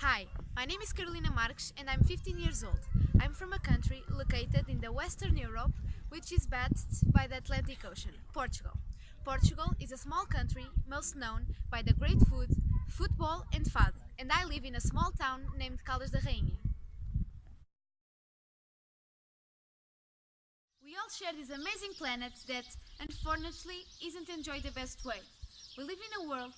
Hi, my name is Carolina Marques and I'm 15 years old. I'm from a country located in the Western Europe, which is bathed by the Atlantic Ocean, Portugal. Portugal is a small country most known by the great food, football and fado, and I live in a small town named Caldas da Rainha. We all share this amazing planet that, unfortunately, isn't enjoyed the best way. We live in a world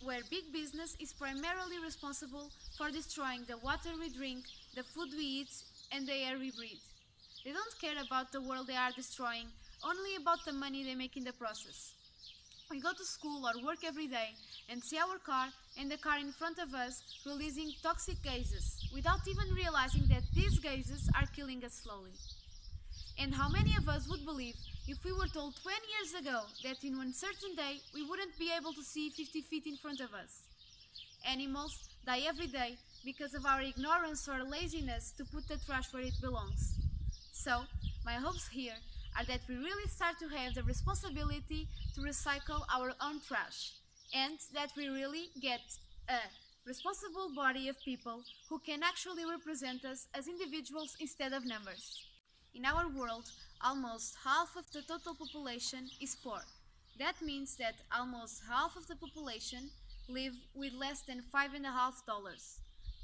where big business is primarily responsible for destroying the water we drink, the food we eat, and the air we breathe. They don't care about the world they are destroying, only about the money they make in the process. We go to school or work every day and see our car and the car in front of us releasing toxic gases without even realizing that these gases are killing us slowly. And how many of us would believe if we were told 20 years ago that in one certain day we wouldn't be able to see 50 feet in front of us? Animals die every day because of our ignorance or laziness to put the trash where it belongs. So, my hopes here are that we really start to have the responsibility to recycle our own trash, and that we really get a responsible body of people who can actually represent us as individuals instead of numbers. In our world, almost half of the total population is poor. That means that almost half of the population live with less than $5.50.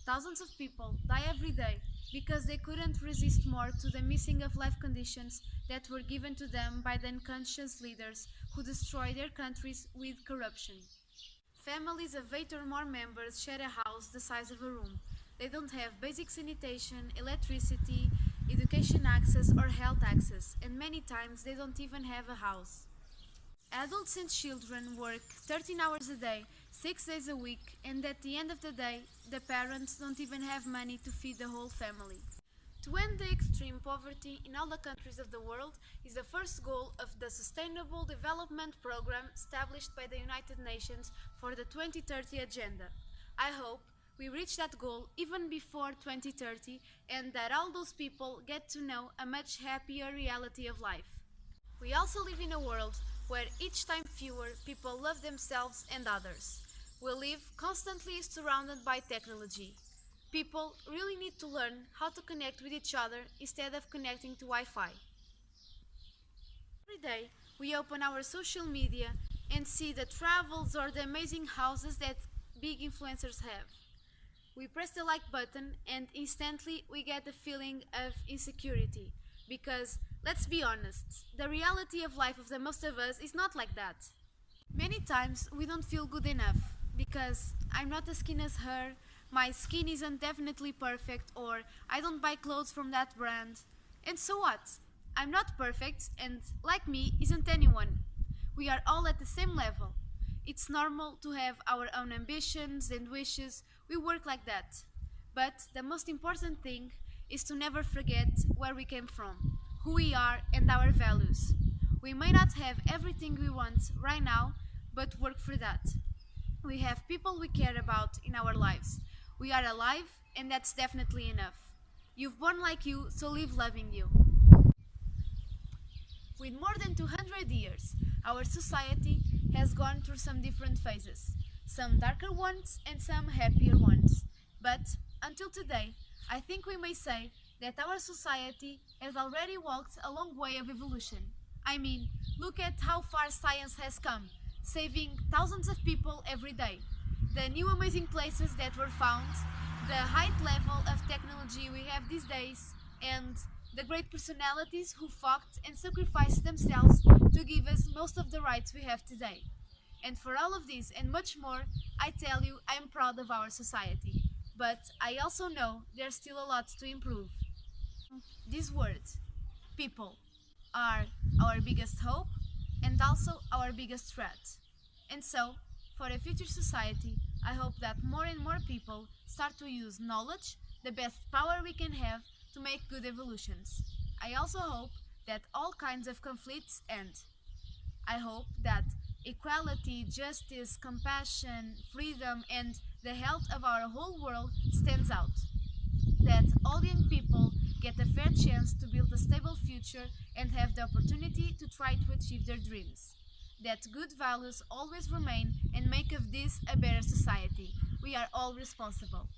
Thousands of people die every day because they couldn't resist more to the missing of life conditions that were given to them by the unconscious leaders who destroy their countries with corruption. Families of 8 or more members share a house the size of a room. They don't have basic sanitation, electricity, education access or health access, and many times they don't even have a house. Adults and children work 13 hours a day, 6 days a week, and at the end of the day, the parents don't even have money to feed the whole family. To end the extreme poverty in all the countries of the world is the first goal of the Sustainable Development Program established by the United Nations for the 2030 Agenda. I hope we reach that goal even before 2030 and that all those people get to know a much happier reality of life. We also live in a world where each time fewer people love themselves and others. We live constantly surrounded by technology. People really need to learn how to connect with each other instead of connecting to Wi-Fi. Every day we open our social media and see the travels or the amazing houses that big influencers have. We press the like button and instantly we get the feeling of insecurity because, let's be honest, the reality of life of the most of us is not like that. Many times we don't feel good enough because I'm not as skin as her, my skin isn't definitely perfect, or I don't buy clothes from that brand. And so what? I'm not perfect and, like me, isn't anyone. We are all at the same level. It's normal to have our own ambitions and wishes, we work like that. But the most important thing is to never forget where we came from, who we are and our values. We may not have everything we want right now, but work for that. We have people we care about in our lives. We are alive and that's definitely enough. You've born like you, so live loving you. With more than 200 years, our society has gone through some different phases, some darker ones and some happier ones. But until today, I think we may say that our society has already walked a long way of evolution. I mean, look at how far science has come, saving thousands of people every day. The new amazing places that were found, the high level of technology we have these days, and the great personalities who fought and sacrificed themselves to give us most of the rights we have today. And for all of this and much more, I tell you I am proud of our society. But I also know there's still a lot to improve. These words, people, are our biggest hope and also our biggest threat. And so, for a future society, I hope that more and more people start to use knowledge, the best power we can have, to make good evolutions. I also hope that all kinds of conflicts end. I hope that equality, justice, compassion, freedom, and the health of our whole world stands out. That all young people get a fair chance to build a stable future and have the opportunity to try to achieve their dreams. That good values always remain and make of this a better society. We are all responsible.